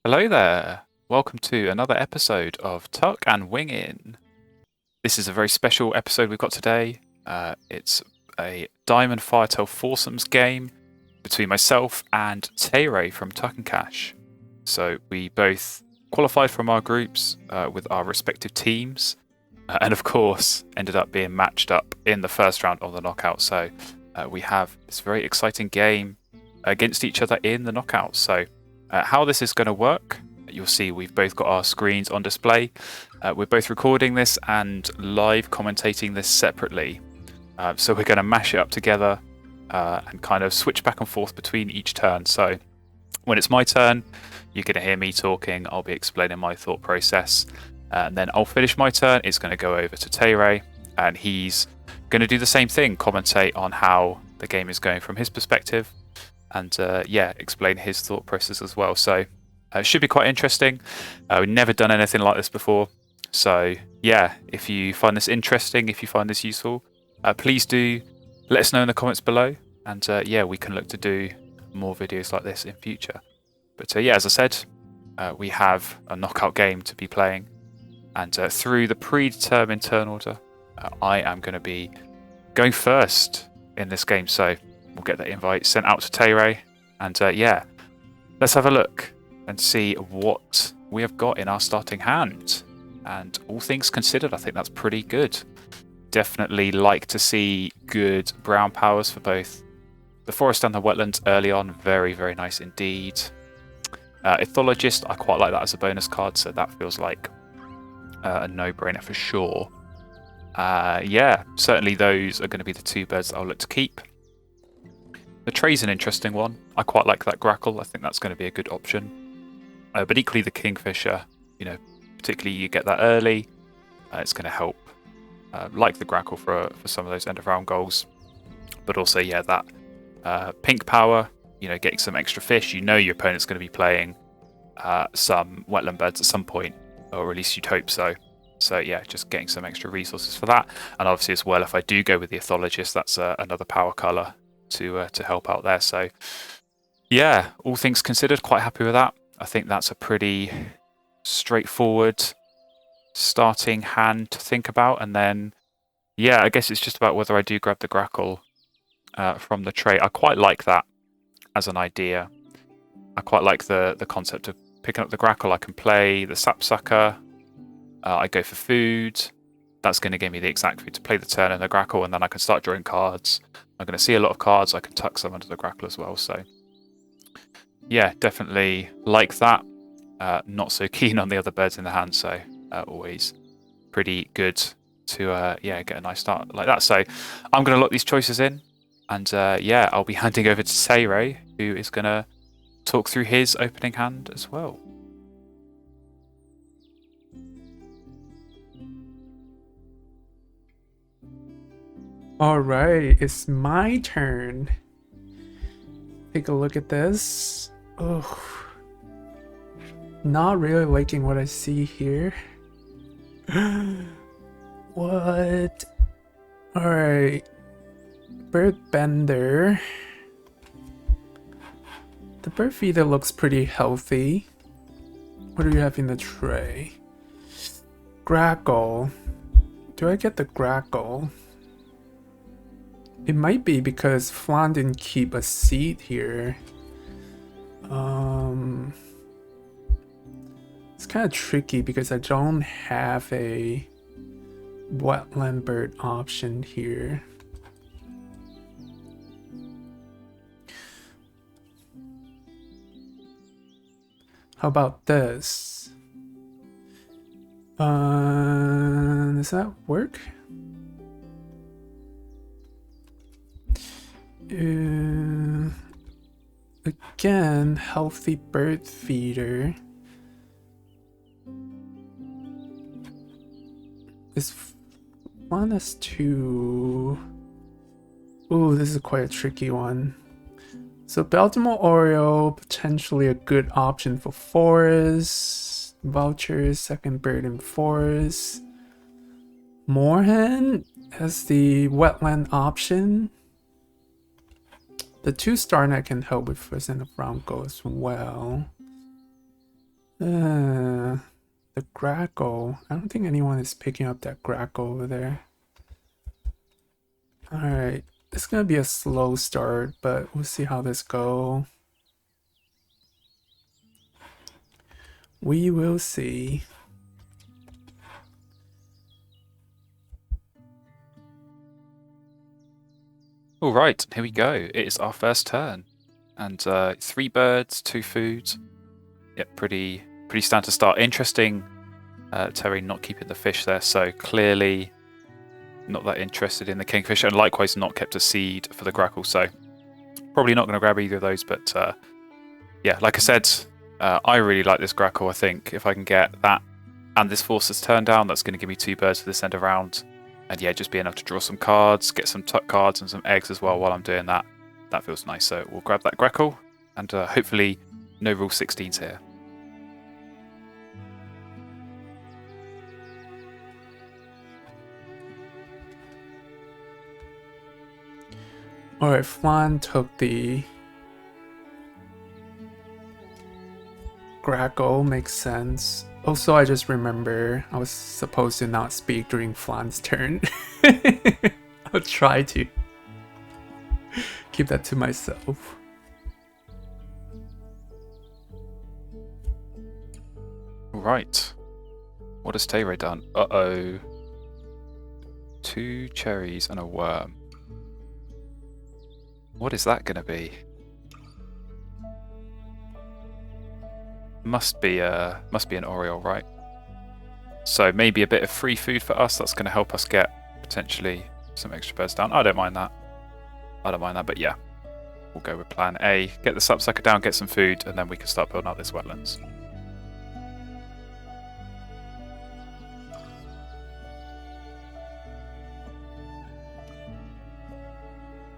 Hello there. Welcome to another episode of Tuck and Wingin. This is a very special episode we've got today. It's a Diamond Firetail Foursomes game between myself and Tay from Tuck and Cash. So we both qualified from our groups with our respective teams, and of course ended up being matched up in the first round of the knockout. So we have this very exciting game against each other in the knockout. So how this is going to work, you'll see we've both got our screens on display. We're both recording this and live commentating this separately. So we're going to mash it up together and kind of switch back and forth between each turn. So when it's my turn, you're going to hear me talking. I'll be explaining my thought process. And then I'll finish my turn. It's going to go over to Tay, and he's going to do the same thing, commentate on how the game is going from his perspective. And explain his thought process as well. So it should be quite interesting. We've never done anything like this before. So yeah, if you find this interesting, if you find this useful, please do let us know in the comments below. And we can look to do more videos like this in future. But as I said, we have a knockout game to be playing. And through the predetermined turn order, I am going to be going first in this game. So we'll get that invite sent out to Tay, and let's have a look and see what we have got in our starting hand. And all things considered, I think that's pretty good. Definitely like to see good brown powers for both the forest and the wetlands early on. Very, very nice indeed. Ethologist, I quite like that as a bonus card, so that feels like a no-brainer for sure. Certainly those are going to be the two birds that I'll look to keep. The tray's an interesting one. I quite like that grackle. I think that's going to be a good option. But equally the kingfisher, particularly you get that early. It's going to help, like the grackle for some of those end of round goals. But also, that pink power, getting some extra fish. Your opponent's going to be playing some wetland birds at some point, or at least you'd hope so. So just getting some extra resources for that. And obviously as well, if I do go with the ethologist, that's another power colour to help out there. So all things considered, quite happy with that. I think that's a pretty straightforward starting hand to think about. And then I guess it's just about whether I do grab the grackle from the tray. I quite like that as an idea. I quite like the concept of picking up the grackle. I can play the sapsucker. I go for food. That's going to give me the exact food to play the turn and the grackle, and then I can start drawing cards. I'm going to see a lot of cards. I can tuck some under the grackle as well. So definitely like that. Not so keen on the other birds in the hand, so always pretty good to get a nice start like that. So I'm going to lock these choices in, and I'll be handing over to Tay, who is going to talk through his opening hand as well. All right, it's my turn. Take a look at this. Oh, not really liking what I see here. What? All right, bird bender. The bird feeder looks pretty healthy. What do you have in the tray? Grackle. Do I get the grackle? It might be because Flan didn't keep a seed here. It's kind of tricky because I don't have a wetland bird option here. How about this? Does that work? Again, healthy bird feeder. Is -2. Ooh, this is quite a tricky one. So Baltimore Oriole, potentially a good option for forest. Vouchers, second bird in forest. Moorhen as the wetland option. The 2-star net can help with first and the round goal as well. The grackle. I don't think anyone is picking up that grackle over there. Alright, it's gonna be a slow start, but we'll see how this go. We will see. All right, here we go. It is our first turn, and 3 birds, 2 foods. Yep, pretty standard start. Interesting, Terry not keeping the fish there, so clearly not that interested in the kingfisher, and likewise not kept a seed for the grackle, so probably not going to grab either of those. But yeah, like I said, I really like this grackle. I think if I can get that and this forces turn down, that's going to give me 2 birds for this end of round. And yeah, just being able to draw some cards, get some tuck cards and some eggs as well while I'm doing that. That feels nice. So we'll grab that grackle, and hopefully no rule 16s here. Alright, Flan took the grackle, makes sense. Also, I just remember I was supposed to not speak during Flan's turn. I'll try to keep that to myself. Right. What has Tayray done? Uh-oh. 2 cherries and a worm. What is that going to be? Must be an Oriole, right? So maybe a bit of free food for us. That's going to help us get potentially some extra birds down. I don't mind that. But yeah, we'll go with plan A. Get the sapsucker down, get some food, and then we can start building out this wetlands.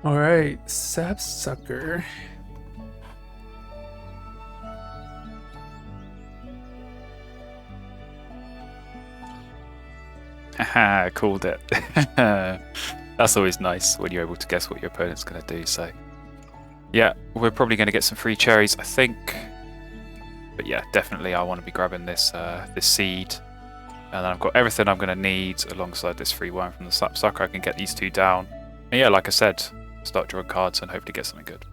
Alright, sapsucker. Haha, called it. That's always nice when you're able to guess what your opponent's going to do. So yeah, we're probably going to get some free cherries, I think. But yeah, definitely I want to be grabbing this this seed. And then I've got everything I'm going to need alongside this free worm from the sapsucker. I can get these 2 down. And yeah, like I said, start drawing cards and hopefully get something good.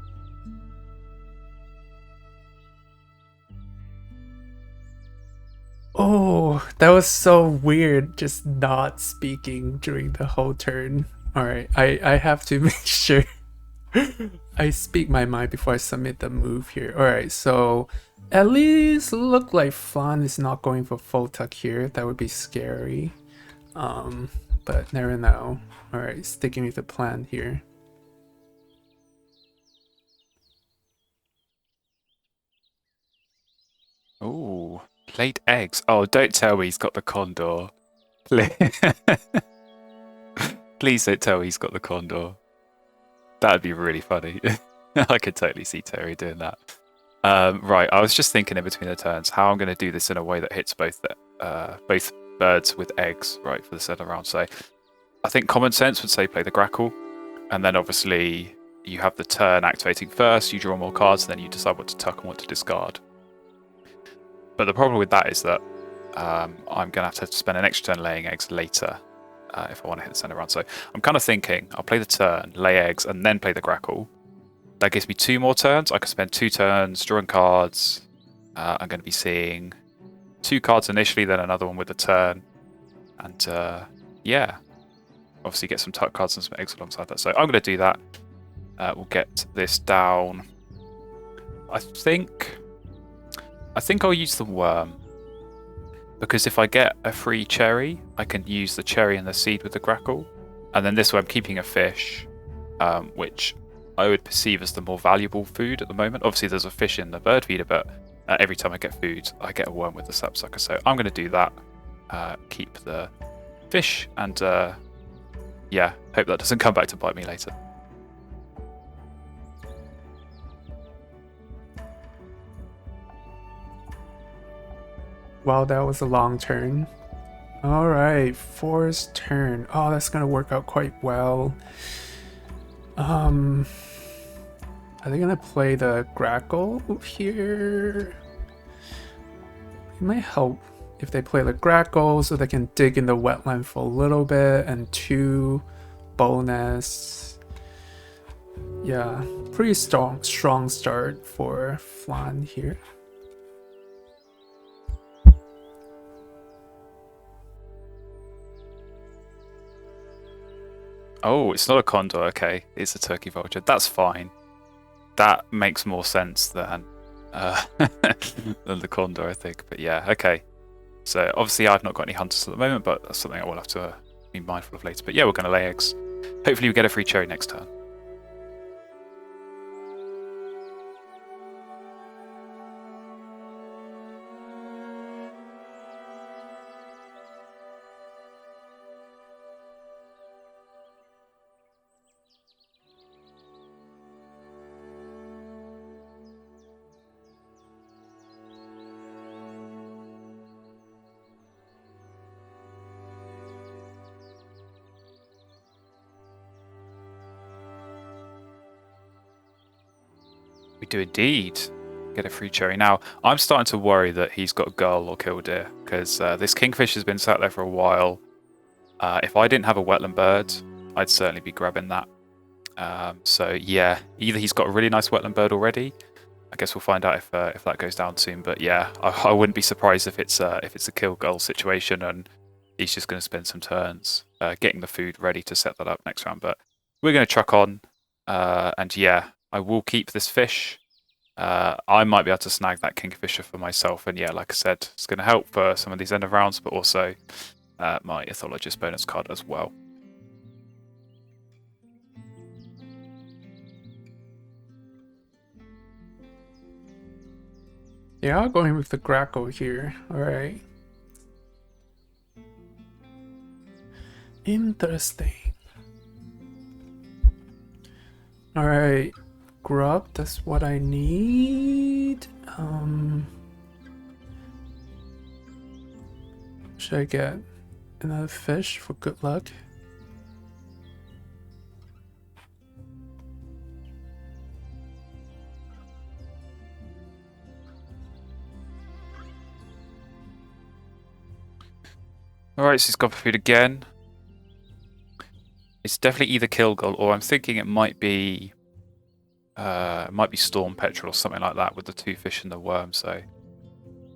Oh, that was so weird, just not speaking during the whole turn. Alright, I have to make sure I speak my mind before I submit the move here. Alright, so at least look like Flan is not going for full tuck here. That would be scary. But never know. Alright, sticking with the plan here. Ooh, laid eggs. Oh, don't tell me he's got the condor. Please don't tell me he's got the condor. That'd be really funny. I could totally see Terry doing that. Right, I was just thinking in between the turns how I'm going to do this in a way that hits both birds with eggs, right, for the center round. So I think common sense would say play the grackle, and then obviously you have the turn activating first, you draw more cards, and then you decide what to tuck and what to discard. But the problem with that is that I'm going to have to spend an extra turn laying eggs later if I want to hit the center round. So I'm kind of thinking I'll play the turn, lay eggs, and then play the grackle. That gives me 2 more turns. I can spend 2 turns drawing cards. I'm going to be seeing 2 cards initially, then another one with the turn. And yeah, obviously get some tuck cards and some eggs alongside that. So I'm going to do that. We'll get this down. I think I'll use the worm. Because if I get a free cherry, I can use the cherry and the seed with the grackle. And then this way I'm keeping a fish, which I would perceive as the more valuable food at the moment. Obviously there's a fish in the bird feeder, but every time I get food, I get a worm with the sapsucker. So I'm going to do that, keep the fish, and yeah, hope that doesn't come back to bite me later. Wow, that was a long turn. Alright, forest turn. Oh, that's gonna work out quite well. Are they gonna play the grackle here? It might help if they play the Grackle so they can dig in the wetland for a little bit, and 2 bonus. Yeah, pretty strong start for Flan here. Oh, it's not a condor. Okay, it's a turkey vulture. That's fine. That makes more sense than than the condor, I think. But yeah, okay. So obviously I've not got any hunters at the moment, but that's something I will have to be mindful of later. But yeah, we're going to lay eggs. Hopefully we get a free cherry next turn. We do indeed get a free cherry. Now, I'm starting to worry that he's got gull or killdeer, because this kingfish has been sat there for a while. If I didn't have a wetland bird, I'd certainly be grabbing that. So yeah, either he's got a really nice wetland bird already. I guess we'll find out if that goes down soon. But yeah, I wouldn't be surprised if it's a kill gull situation and he's just going to spend some turns getting the food ready to set that up next round. But we're going to truck on, and yeah, I will keep this fish. I might be able to snag that kingfisher for myself, and yeah, like I said, it's going to help for some of these end of rounds, but also my ethologist bonus card as well. Yeah, I'll go in with the Grackle here. Alright. Interesting. Alright. Grub, that's what I need. Should I get another fish for good luck? Alright, so he's gone for food again. It's definitely either kill gull, or I'm thinking it might be storm petrel or something like that with the 2 fish and the worm. So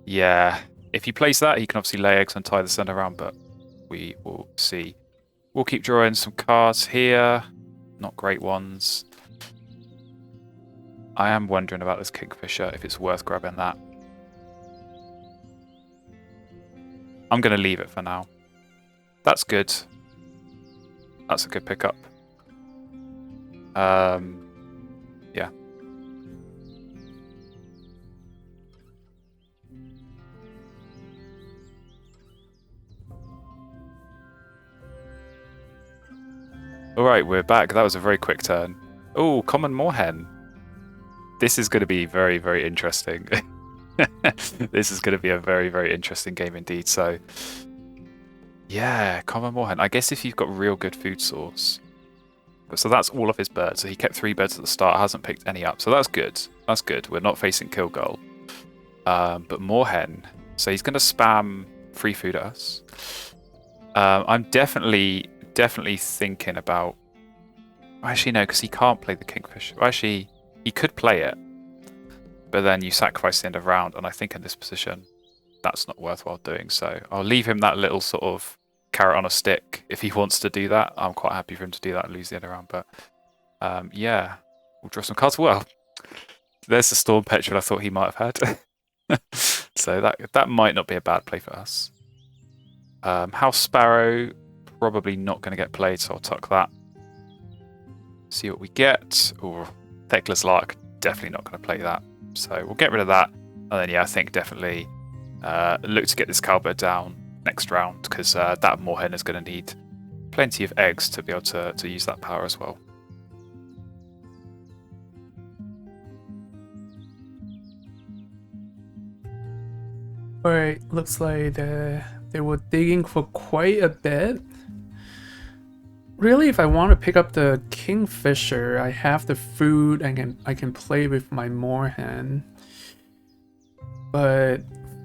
yeah, if he plays that, he can obviously lay eggs and tie the center around, but we will see. We'll keep drawing some cards here. Not great ones. I am wondering about this kingfisher, if it's worth grabbing that. I'm going to leave it for now. That's good. That's a good pickup. Yeah. Alright, we're back. That was a very quick turn. Oh, common moorhen. This is going to be very, very interesting. This is going to be a very, very interesting game indeed. So, yeah, common moorhen. I guess if you've got real good food source. So that's all of his birds. So he kept 3 birds at the start, hasn't picked any up. So that's good. That's good. We're not facing kill gull. But moorhen. So he's going to spam free food at us. I'm definitely thinking about... Actually, no, because he can't play the kingfish. Actually, he could play it. But then you sacrifice the end of round. And I think in this position, that's not worthwhile doing. So I'll leave him that little sort of carrot on a stick if he wants to do that. I'm quite happy for him to do that and lose the end of round. But yeah, we'll draw some cards. Well, there's the storm petrel I thought he might have had. So that might not be a bad play for us. House Sparrow, probably not going to get played, so I'll tuck that. See what we get. Or Thecla's Lark, definitely not going to play that. So we'll get rid of that. And then, yeah, I think definitely look to get this cowbird down next round, because that moorhen is going to need plenty of eggs to be able to use that power as well. Alright, looks like they were digging for quite a bit. Really, if I want to pick up the kingfisher, I have the food and I can play with my moorhen. But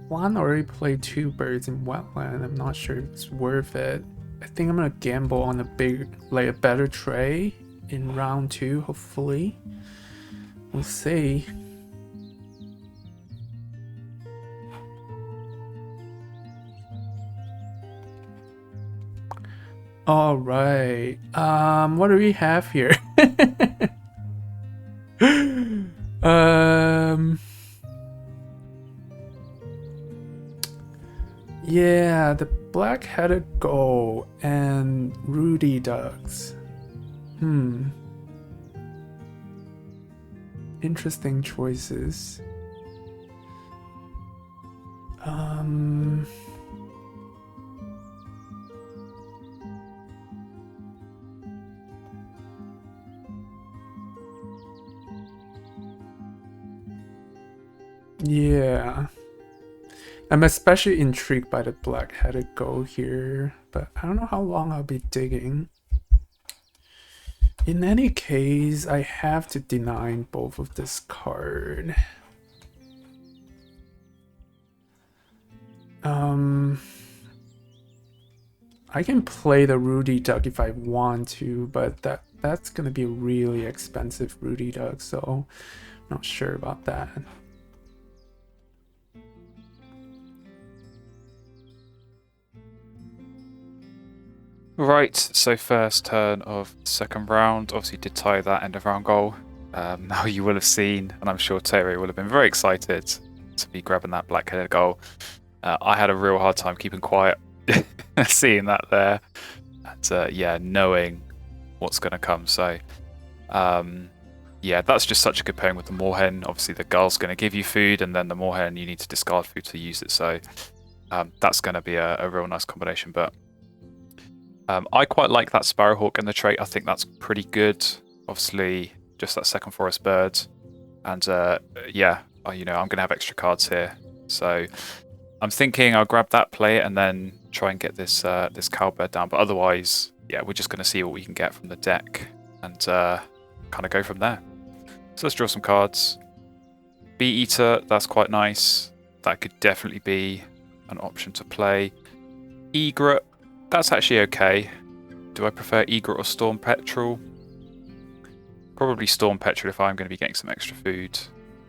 One already played 2 birds in wetland. I'm not sure if it's worth it. I think I'm gonna gamble on a better tray in round 2, hopefully. We'll see. All right. What do we have here? Yeah, the black-headed gull and ruddy ducks. Interesting choices. Yeah. I'm especially intrigued by the black-headed gull here, but I don't know how long I'll be digging. In any case, I have to deny both of this card. I can play the Rudy Duck if I want to, but that's gonna be a really expensive Rudy Duck, so not sure about that. Right, so first turn of the second round. Obviously did tie that end of round goal. Now you will have seen, and I'm sure Terry will have been very excited to be grabbing that black-headed goal. I had a real hard time keeping quiet seeing that there. And yeah, knowing what's going to come. So yeah, that's just such a good pairing with the Moorhen. Obviously the gull's going to give you food, and then the Moorhen you need to discard food to use it. So that's going to be a real nice combination. But I quite like that Sparrowhawk in the trait. I think that's pretty good. Obviously, just that second forest bird. And yeah, you know, I'm going to have extra cards here. So I'm thinking I'll grab that, play it, and then try and get this this cowbird down. But otherwise, yeah, we're just going to see what we can get from the deck and kind of go from there. So let's draw some cards. Bee Eater, that's quite nice. That could definitely be an option to play. Egret, that's actually okay. Do I prefer Egret or Storm Petrel? Probably Storm Petrel if I'm going to be getting some extra food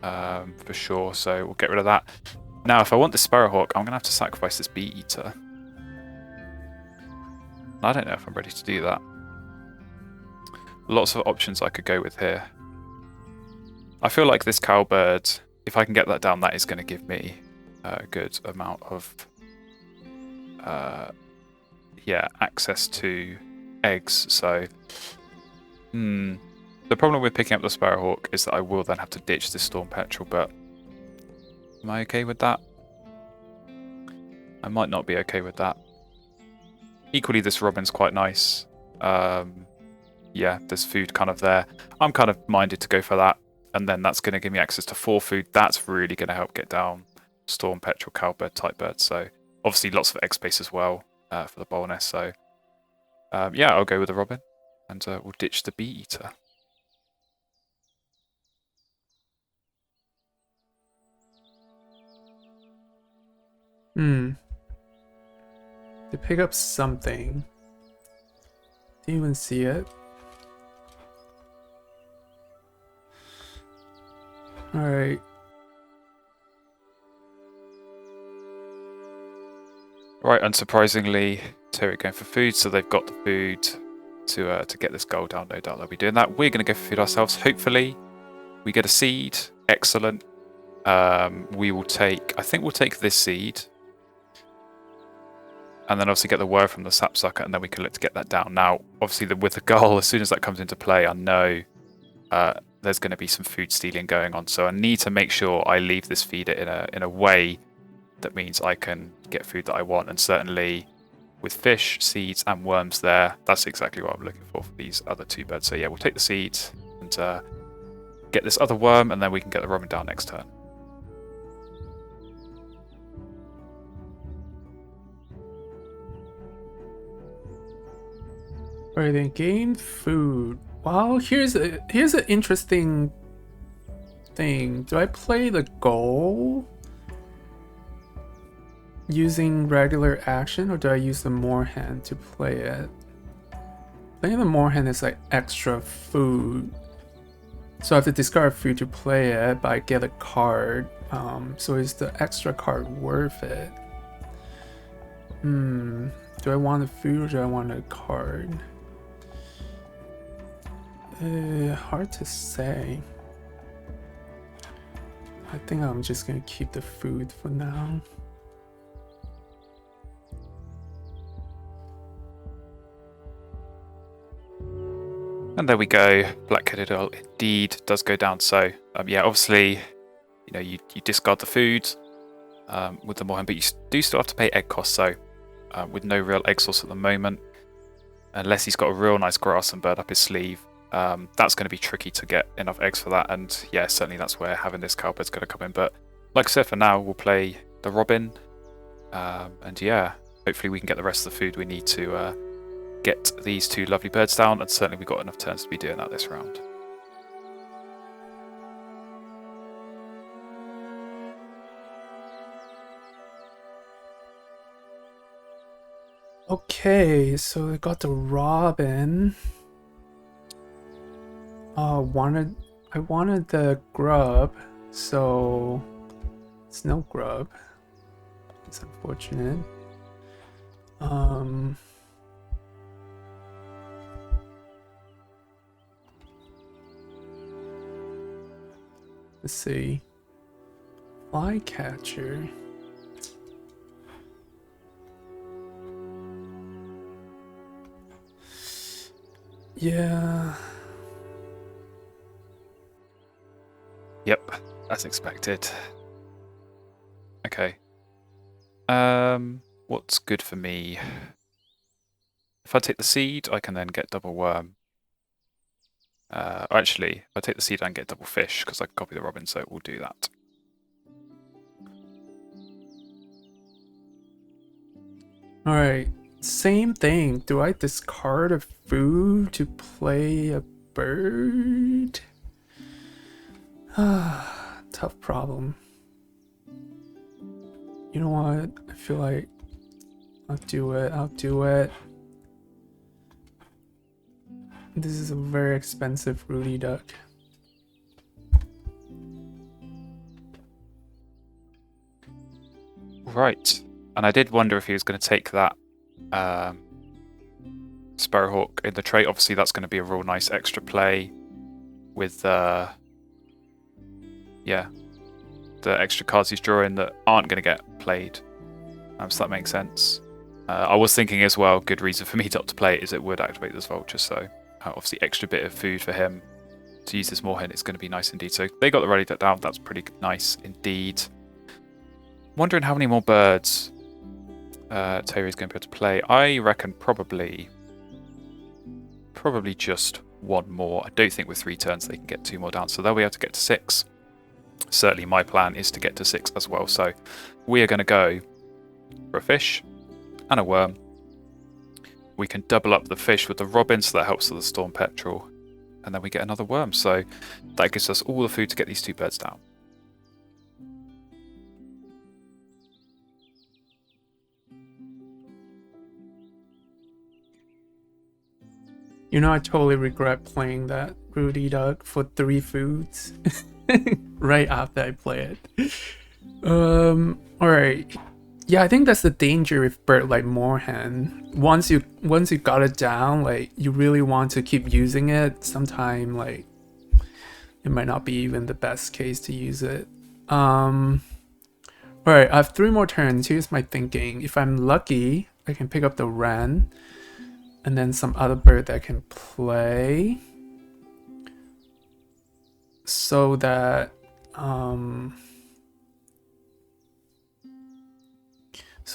for sure. So we'll get rid of that. Now, if I want the Sparrowhawk, I'm going to have to sacrifice this Bee Eater. I don't know if I'm ready to do that. Lots of options I could go with here. I feel like this cowbird, if I can get that down, that is going to give me a good amount of yeah, access to eggs. So the problem with picking up the Sparrowhawk is that I will then have to ditch this Storm Petrel, but am I okay with that? I might not be okay with that. Equally, this Robin's quite nice. Yeah, there's food kind of there. I'm kind of minded to go for that, and then that's going to give me access to 4 food. That's really going to help get down Storm Petrel, Cowbird type birds. So obviously lots of egg space as well for the bowl nest. So yeah, I'll go with the Robin, and we'll ditch the Bee Eater. To pick up something. Didn't even see it. Alright. Right, unsurprisingly, Terry going for food, so they've got the food to get this goal down. No doubt they'll be doing that. We're going to go for food ourselves. Hopefully, we get a seed. Excellent. We will take. I think we'll take this seed, and then obviously get the word from the sapsucker, and then we can look to get that down. Now, obviously, with the goal, as soon as that comes into play, I know there's going to be some food stealing going on. So I need to make sure I leave this feeder in a way that means I can get food that I want. And certainly with fish, seeds, and worms there, that's exactly what I'm looking for these other 2 birds. So yeah, we'll take the seed and get this other worm, and then we can get the Robin down next turn. Alright, then gain food. Well, here's an interesting thing. Do I play the goal? using regular action or do I use the Moorhen to play it? Playing the Moorhen is like extra food. So I have to discard food to play it, but I get a card. So is the extra card worth it? Do I want a food or do I want a card? Hard to say. I think I'm just gonna keep the food for now. And there we go. Black-headed owl indeed does go down. So yeah, obviously, you know, you discard the food with the Moorhen, but you do still have to pay egg costs. So with no real egg source at the moment, unless he's got a real nice grass and bird up his sleeve, that's going to be tricky to get enough eggs for that. And yeah, certainly that's where having this cowbird's going to come in. But like I said, for now we'll play the robin, and yeah, hopefully we can get the rest of the food we need to get these two lovely birds down, and certainly we've got enough turns to be doing that this round. Okay, so I got the robin. I wanted the grub, so it's no grub. It's unfortunate. Let's see. Flycatcher. Yeah. Yep, as expected. Okay. What's good for me? If I take the seed, I can then get double worm. Actually, if I take the seed, I can get double fish because I can copy the robin, so we'll do that. Alright, same thing. Do I discard a food to play a bird? Tough problem. You know what? I feel like I'll do it. This is a very expensive Rudy duck. Right, and I did wonder if he was going to take that Sparrowhawk in the trait. Obviously, that's going to be a real nice extra play with the extra cards he's drawing that aren't going to get played. So that makes sense. I was thinking as well, good reason for me not to play it is it would activate this vulture, so obviously extra bit of food for him to use this Moorhen is going to be nice indeed. So they got the ready duck down, that's pretty nice indeed. Wondering how many more birds Terry's going to be able to play. I reckon probably just one more. I don't think with 3 turns they can get 2 more down, so they'll be able to get to 6. Certainly my plan is to get to 6 as well, so we are going to go for a fish and a worm. We can double up the fish with the robin, so that helps with the storm petrel, and then we get another worm, so that gives us all the food to get these 2 birds down. You know, I totally regret playing that Rudy duck for 3 foods right after I play it. Alright. Yeah, I think that's the danger with bird like Moorhen. Once you got it down, like you really want to keep using it. Sometime like it might not be even the best case to use it. Alright, I have 3 more turns. Here's my thinking. If I'm lucky, I can pick up the wren and then some other bird that I can play so that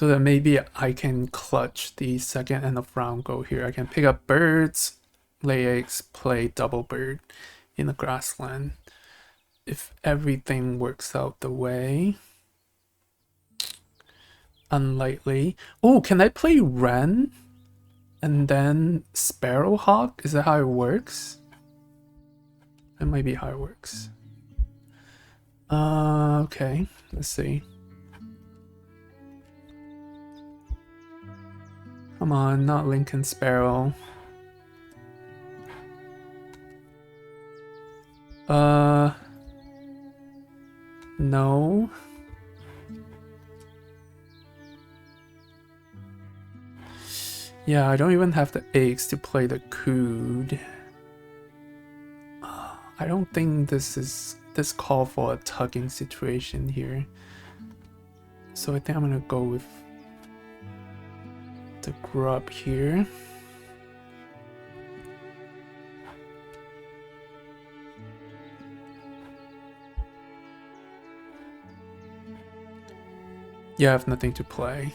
maybe I can clutch the second end of round goal here. I can pick up birds, lay eggs, play double bird in the grassland. If everything works out the way. Unlikely. Oh, can I play wren and then sparrowhawk? Is that how it works? That might be how it works. Okay, let's see. Come on, not Lincoln Sparrow. No. Yeah, I don't even have the eggs to play the Cood. I don't think this call for a tugging situation here. So I think I'm gonna go with the grub here. Yeah, I have nothing to play.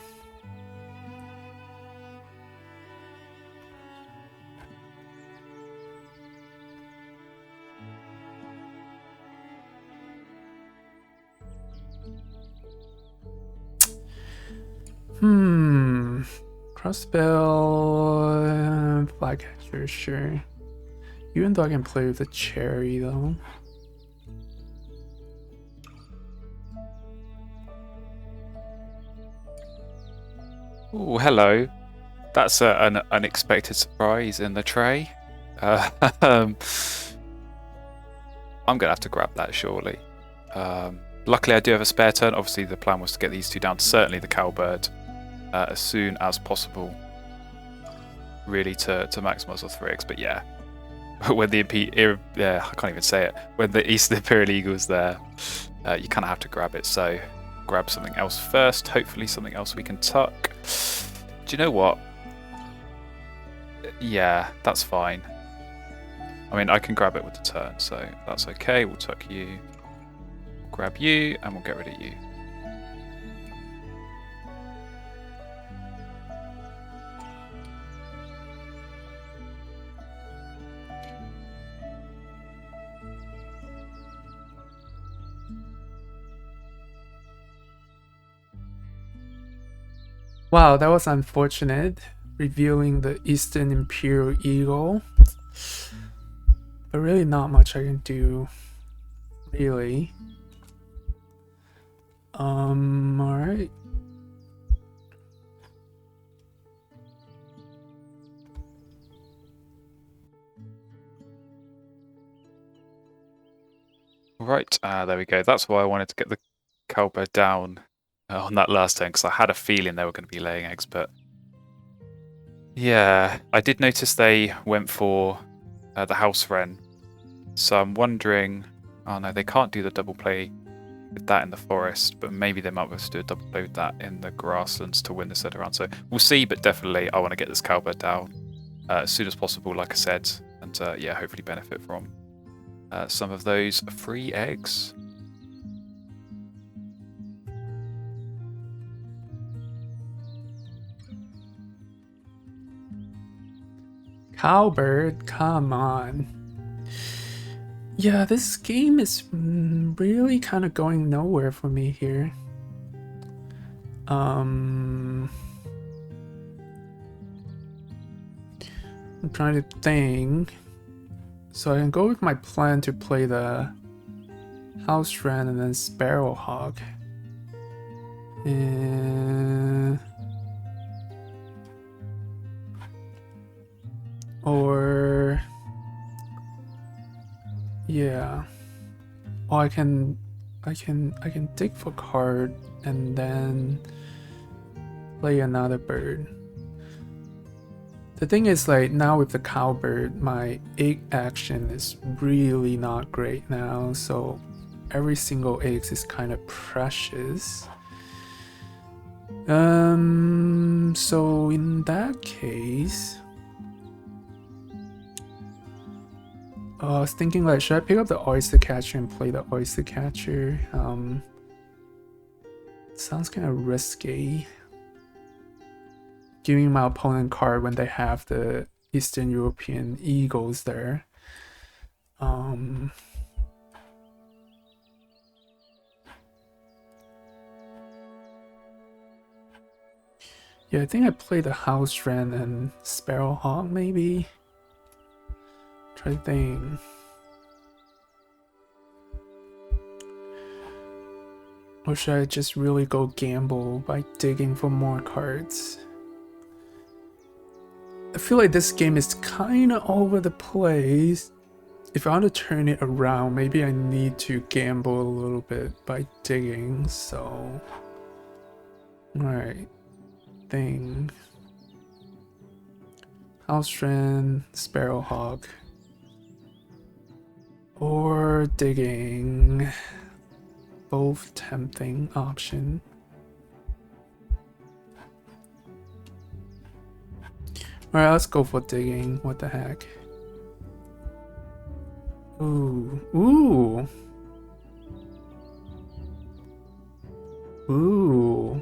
Crossbell, Flycatcher, sure. Even though I can play with the cherry though. Oh, hello. That's an unexpected surprise in the tray. I'm gonna have to grab that surely. Luckily, I do have a spare turn. Obviously, the plan was to get these two down. Certainly, the cowbird as soon as possible. Really, to maximise our 3x. But yeah, when the I can't even say it. When the Eastern Imperial Eagle's there, you kind of have to grab it. So, grab something else first. Hopefully, something else we can tuck. Do you know what? Yeah, that's fine. I mean, I can grab it with the turn, so that's okay. We'll tuck you, grab you, and we'll get rid of you. Wow, that was unfortunate, revealing the Eastern Imperial Eagle. But really not much I can do, really. Alright. Right, there we go. That's why I wanted to get the cowbird down on that last turn, because I had a feeling they were going to be laying eggs, but yeah, I did notice they went for the house wren, so I'm wondering, oh no, they can't do the double play with that in the forest, but maybe they might be able to do a double play with that in the grasslands to win the set around, so we'll see, but definitely I want to get this cowbird down as soon as possible, like I said, and yeah, hopefully benefit from some of those free eggs. Cowbird, come on. Yeah, this game is really kind of going nowhere for me here. I'm trying to think. So I can go with my plan to play the house wren and then sparrowhawk. Or yeah. Oh, I can dig for card and then play another bird. The thing is, like, now with the cowbird, my egg action is really not great now, so every single egg is kind of precious. So in that case, I was thinking, like, should I pick up the oyster catcher and play the oyster catcher? Sounds kind of risky, giving my opponent card when they have the Eastern European Eagles there. Yeah, I think I play the house wren and sparrowhawk maybe. Try to think. Or should I just really go gamble by digging for more cards? I feel like this game is kind of all over the place. If I want to turn it around, maybe I need to gamble a little bit by digging, so... Alright. Thing. House Wren, Sparrowhawk. Or digging. Both tempting option. Alright, let's go for digging. What the heck? Ooh. Ooh. Ooh.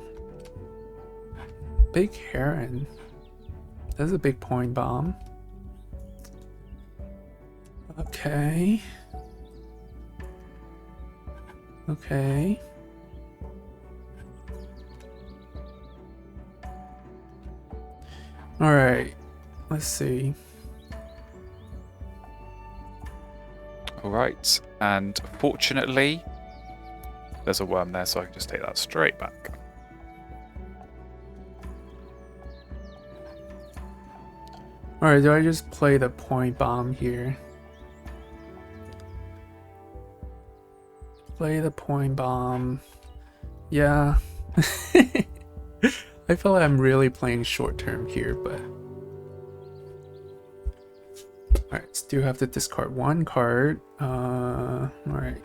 Big heron. That's a big point bomb. Okay. Okay. Alright. Let's see. Alright, and fortunately, there's a worm there, so I can just take that straight back. Alright, do I just play the point bomb here? Play the point bomb. Yeah. I feel like I'm really playing short term here, but... Alright, still have to discard one card. Alright.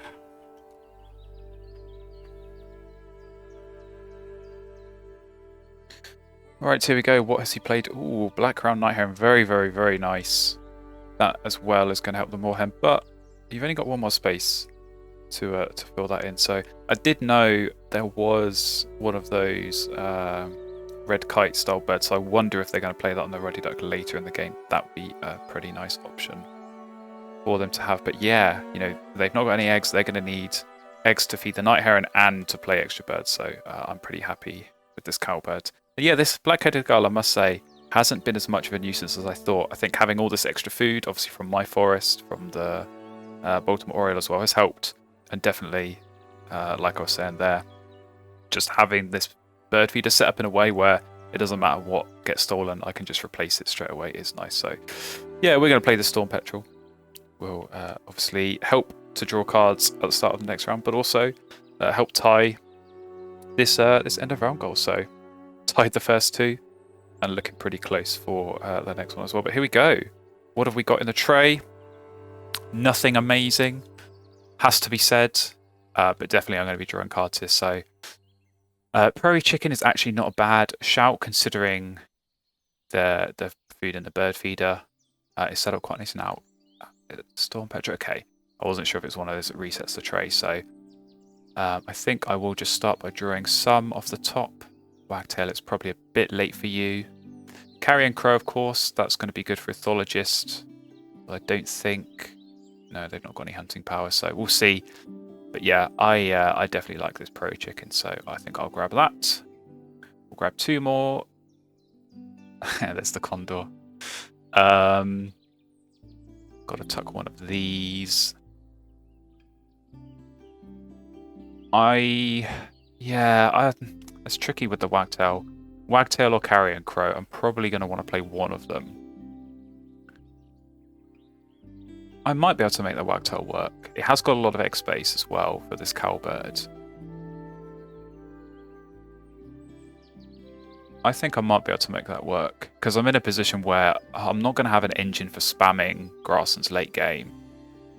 Alright, here we go. What has he played? Ooh, Black Crown Night Heron. Very, very, very nice. That as well is going to help the Moorhen, but you've only got one more space to fill that in. So I did know there was one of those red kite style birds, so I wonder if they're going to play that on the Ruddy Duck later in the game. That would be a pretty nice option for them to have. But yeah, you know, they've not got any eggs. They're going to need eggs to feed the Night Heron and to play extra birds, so I'm pretty happy with this cowbird. But yeah, this black-headed gull, I must say, hasn't been as much of a nuisance as I thought. I think having all this extra food, obviously from my forest, from the Baltimore Oriole as well, has helped. And definitely, like I was saying there, just having this bird feeder set up in a way where it doesn't matter what gets stolen, I can just replace it straight away is nice. So yeah, we're going to play the Storm Petrel. Will obviously help to draw cards at the start of the next round, but also help tie this end of round goal. So tied the first two and looking pretty close for the next one as well. But here we go. What have we got in the tray? Nothing amazing, has to be said, but definitely I'm going to be drawing cards here. So Prairie Chicken is actually not a bad shout considering the food in the bird feeder is set up quite nice now. Storm Petrel, okay. I wasn't sure if it was one of those that resets the tray, so I think I will just start by drawing some off the top. Wagtail, it's probably a bit late for you. Carrion Crow, of course, that's going to be good for Ethologist. But I don't think... No, they've not got any hunting power, so we'll see. But yeah, I definitely like this Prairie Chicken, so I think I'll grab that. We'll grab two more. There's the Condor. Got to tuck one of these. It's tricky with the Wagtail. Wagtail or Carrion Crow. I'm probably going to want to play one of them. I might be able to make the Wagtail work. It has got a lot of egg space as well for this cowbird. I think I might be able to make that work because I'm in a position where I'm not going to have an engine for spamming grasslands late game.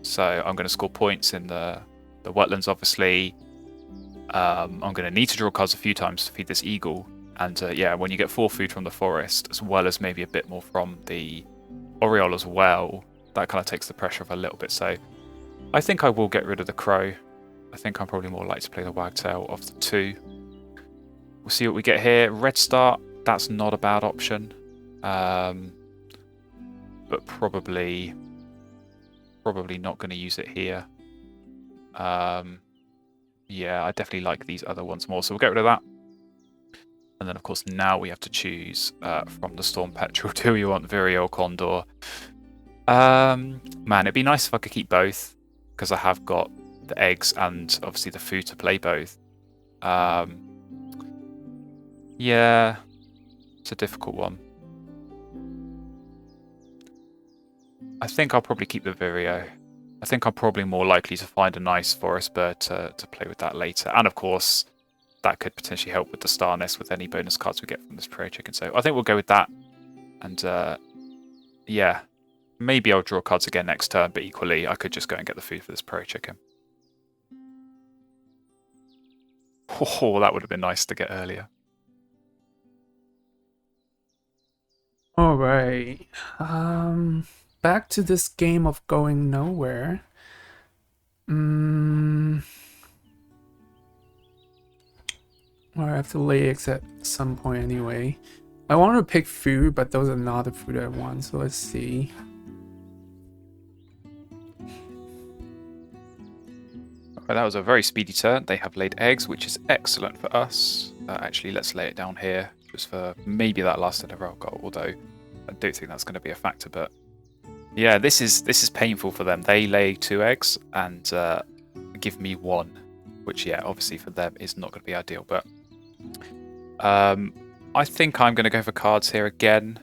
So I'm going to score points in the wetlands, obviously. I'm going to need to draw cards a few times to feed this eagle. And yeah, when you get 4 food from the forest, as well as maybe a bit more from the Oriole as well, that kind of takes the pressure off a little bit. So I think I will get rid of the Crow. I think I'm probably more likely to play the Wagtail of the two. We'll see what we get here. Red Start, that's not a bad option. But probably not going to use it here. Yeah, I definitely like these other ones more, so we'll get rid of that. And then, of course, now we have to choose from the Storm Petrel. Do we want Vireo Condor? Man, it'd be nice if I could keep both, because I have got the eggs and obviously the food to play both. Yeah, it's a difficult one. I think I'll probably keep the Vireo. I think I'm probably more likely to find a nice forest bird to play with that later. And of course, that could potentially help with the star nest with any bonus cards we get from this prairie chicken. So I think we'll go with that. And yeah, maybe I'll draw cards again next turn, but equally I could just go and get the food for this prairie chicken. Oh, that would have been nice to get earlier. All right. Back to this game of going nowhere. Or I have to lay eggs at some point anyway. I wanted to pick food, but those are not the food I want, so let's see. Well, that was a very speedy turn. They have laid eggs, which is excellent for us. Actually, let's lay it down here, just for maybe that last NRL goal, although I don't think that's going to be a factor. But yeah, this is painful for them. They lay 2 eggs and give me 1, which, yeah, obviously for them is not going to be ideal. But I think I'm going to go for cards here again.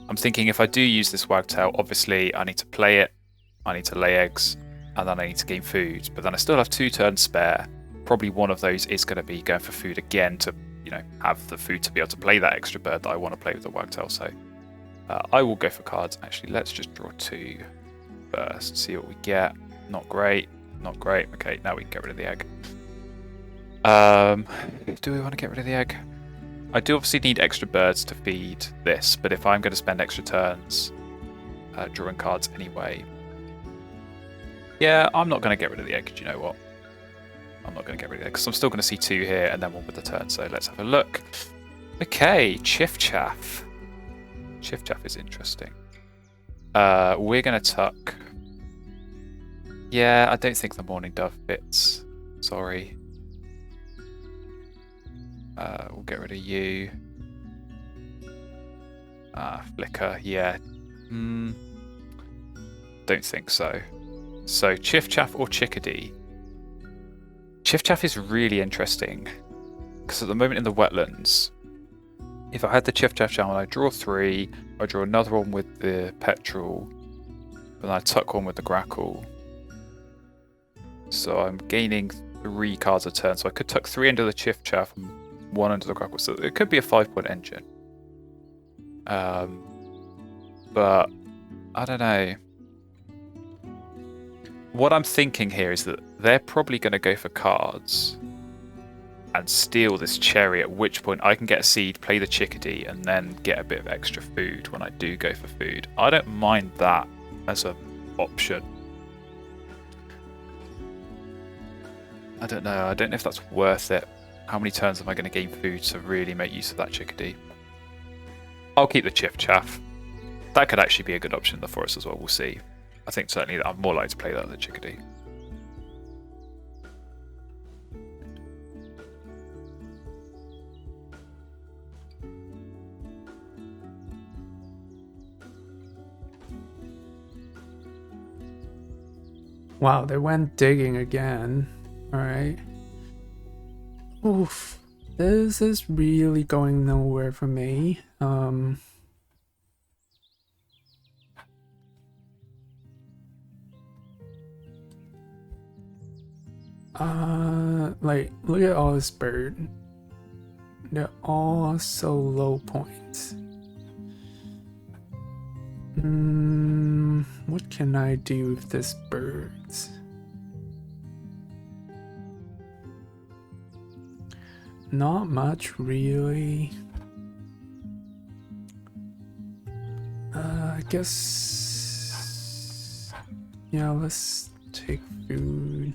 I'm thinking if I do use this wagtail, obviously I need to play it, I need to lay eggs, and then I need to gain food. But then I still have 2 turns spare. Probably one of those is going to be going for food again to, you know, have the food to be able to play that extra bird that I want to play with the wagtail. So I will go for cards. Actually, let's just draw 2 first, see what we get. Not great, not great. Okay, now we can get rid of the egg. Do we want to get rid of the egg? I do obviously need extra birds to feed this, but if I'm going to spend extra turns drawing cards anyway, yeah, I'm not going to get rid of the egg. Do you know what? I'm not going to get rid of the egg because I'm still going to see 2 here and then 1 with the turn. So let's have a look. Okay, Chiff Chaff. Chiff Chaff is interesting. We're going to tuck. Yeah, I don't think the Morning Dove fits. Sorry. We'll get rid of you. Flicker, yeah. Don't think so. So, Chiff Chaff or Chickadee? Chiff Chaff is really interesting. Because at the moment in the wetlands, if I had the Chiff Chaff channel, I draw 3, I draw another one with the Petrel, and I tuck one with the Grackle. So I'm gaining 3 cards a turn. So I could tuck 3 into the Chiff Chaff and 1 into the Grackle. So it could be a 5-point engine. But I don't know. What I'm thinking here is that they're probably going to go for cards and steal this cherry, at which point I can get a seed, play the Chickadee, and then get a bit of extra food when I do go for food. I don't mind that as an option. I don't know. I don't know if that's worth it. How many turns am I going to gain food to really make use of that Chickadee? I'll keep the Chiff Chaff. That could actually be a good option in the forest as well. We'll see. I think certainly that I'm more likely to play that than the Chickadee. Wow, they went digging again. Alright. Oof. This is really going nowhere for me. Like, look at all this bird. They're all so low points. What can I do with this birds? Not much, really. I guess... yeah, let's take food.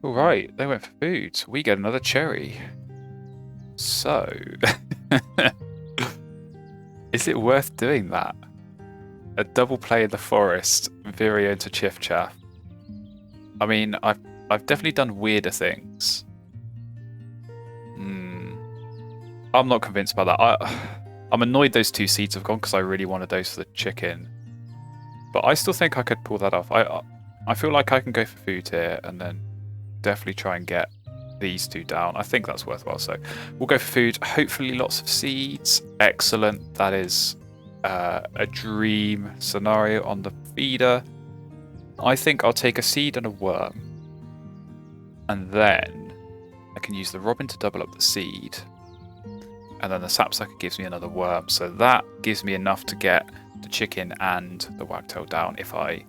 Alright, they went for food. We get another cherry. So... is it worth doing that? A double play in the forest, Vireo into Chiff Chaff. I mean, I've definitely done weirder things. I'm not convinced by that. I'm annoyed those 2 seeds have gone because I really wanted those for the chicken. But I still think I could pull that off. I feel like I can go for food here and then definitely try and get these two down. I think that's worthwhile. So we'll go for food. Hopefully lots of seeds. Excellent. That is a dream scenario on the feeder. I think I'll take a seed and a worm. And then I can use the robin to double up the seed. And then the sapsucker gives me another worm. So that gives me enough to get the chicken and the wagtail down if I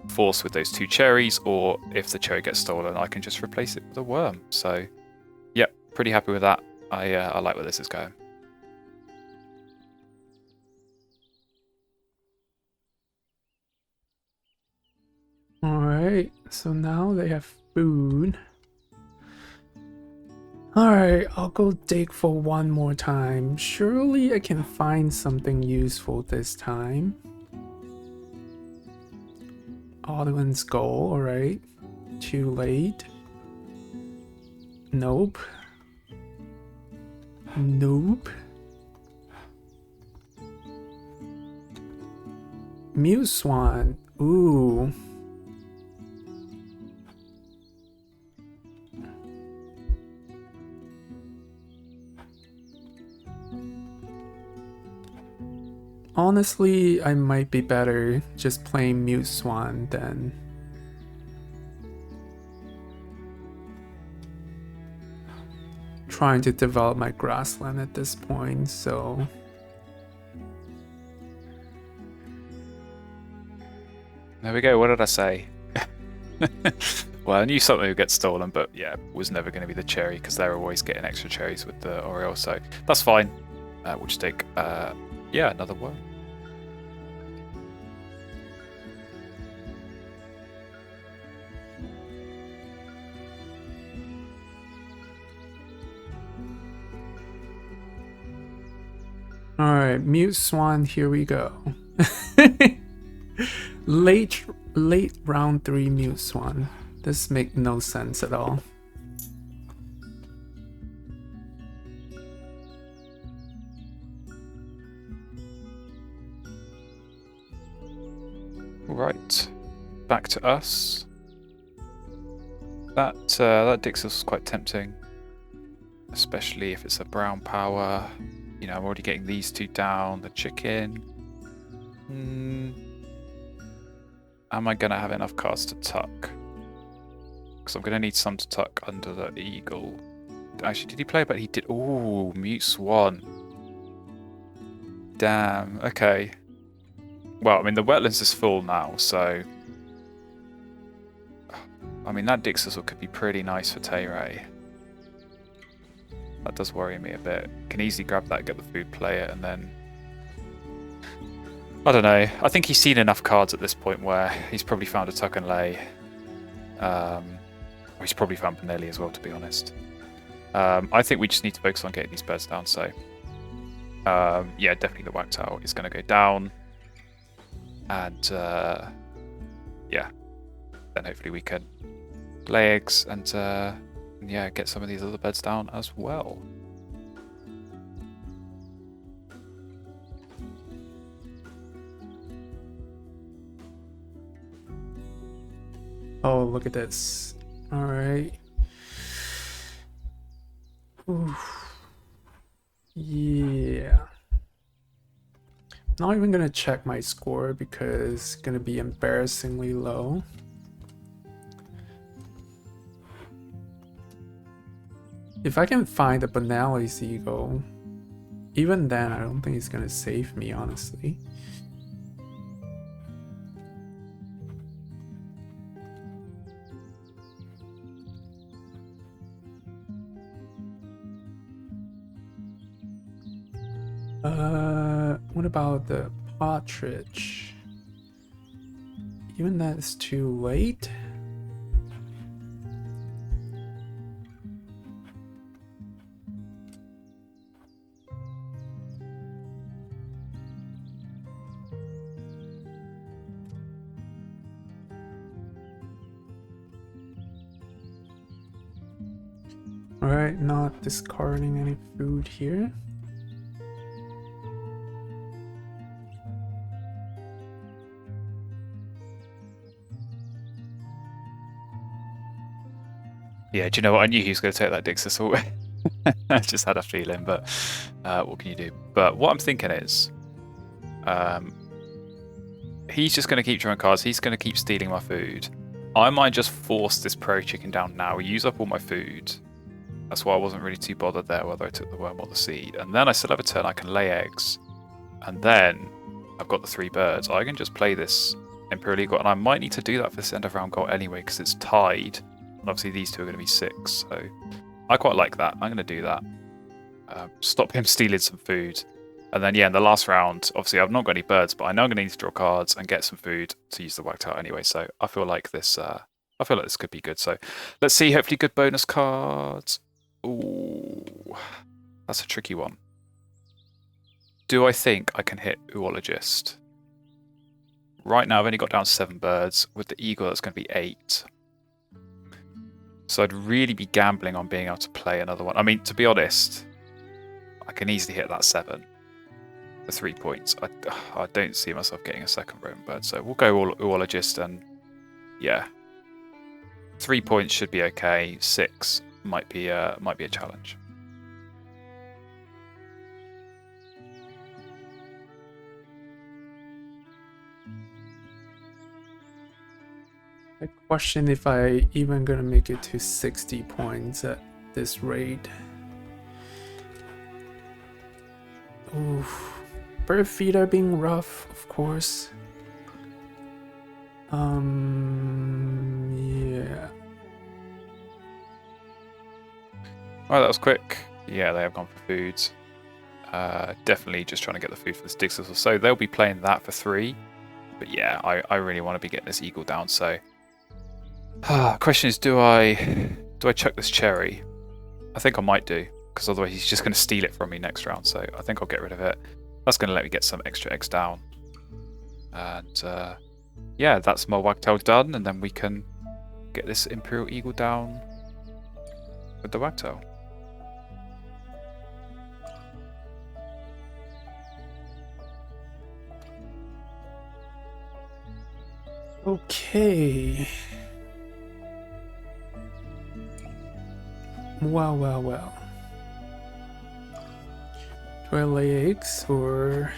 force with those 2 cherries, or if the cherry gets stolen, I can just replace it with a worm. So, yep, pretty happy with that. I like where this is going. Alright, so now they have food. Alright, I'll go dig for one more time. Surely I can find something useful this time. Audwin's goal, alright. Too late. Nope. Nope. Mute Swan. Ooh. Honestly, I might be better just playing Mute Swan than trying to develop my grassland at this point, so There we go. What did I say? Well, I knew something would get stolen, but yeah, was never going to be the cherry because they're always getting extra cherries with the Oriole, so that's fine. We'll just take, yeah, another one. alright, Mute Swan, here we go. late round 3 Mute Swan. This makes no sense at all. Right, back to us. That Dixis was quite tempting, especially if it's a brown power. You know, I'm already getting these 2 down. The chicken. Am I gonna have enough cards to tuck? Because I'm gonna need some to tuck under the eagle. Actually, did he play? But he did. Ooh, Mute Swan. Damn. Okay. Well, I mean, the wetlands is full now, so... I mean, that Dixisel could be pretty nice for Tayray. That does worry me a bit. Can easily grab that, get the food, play it, and then... I don't know. I think he's seen enough cards at this point where he's probably found a tuck and lay. He's probably found Benelli as well, to be honest. I think we just need to focus on getting these birds down, so... yeah, definitely the wagtail is going to go down. And yeah, then hopefully we can lay eggs and yeah, get some of these other birds down as well. Oh, look at this. Alright. Yeah. Not even gonna check my score because it's gonna be embarrassingly low. If I can find the Benelli Seagull, even then I don't think it's gonna save me, honestly. What about the partridge? Even that is too late. Alright, not discarding any food here. Yeah, do you know what? I knew he was going to take that Dixis. I just had a feeling, but what can you do? But what I'm thinking is, he's just going to keep drawing cards. He's going to keep stealing my food. I might just force this prairie chicken down now, use up all my food. That's why I wasn't really too bothered there whether I took the worm or the seed. And then I still have a turn, I can lay eggs. And then I've got the 3 birds. I can just play this Imperial Eagle, and I might need to do that for this end of round goal anyway, because it's tied. And obviously these two are going to be 6, so I quite like that. I'm going to do that. Stop him stealing some food. And then, yeah, in the last round, obviously I've not got any birds, but I know I'm going to need to draw cards and get some food to use the Wagtail anyway. So I feel like this could be good. So let's see, hopefully good bonus cards. Ooh, that's a tricky one. Do I think I can hit Oologist? Right now I've only got down 7 birds. With the Eagle, that's going to be 8. So I'd really be gambling on being able to play another one. I mean, to be honest, I can easily hit that 7 for 3 points. I don't see myself getting a second Roman bird, so we'll go Oologist, and yeah, 3 points should be okay. 6 might be a challenge. I question if I even gonna make it to 60 points at this rate. Oof. Bird feet are being rough, of course. Yeah. Alright, that was quick. Yeah, they have gone for food. Definitely just trying to get the food for the Dixis, so they'll be playing that for 3. But yeah, I really want to be getting this Eagle down, so question is, do I chuck this cherry? I think I might do, because otherwise he's just going to steal it from me next round, so I think I'll get rid of it. That's going to let me get some extra eggs down. And yeah, that's my Wagtail done, and then we can get this Imperial Eagle down with the Wagtail. Okay. Well. Do I lay eggs or...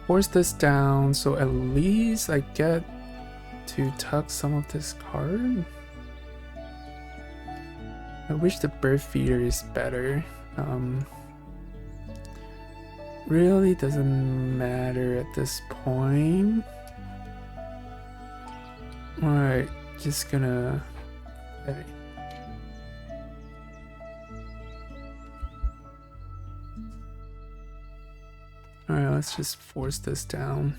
Force this down so at least I get to tuck some of this card? I wish the bird feeder is better. Really doesn't matter at this point. Alright, just gonna... Okay. Alright, let's just force this down.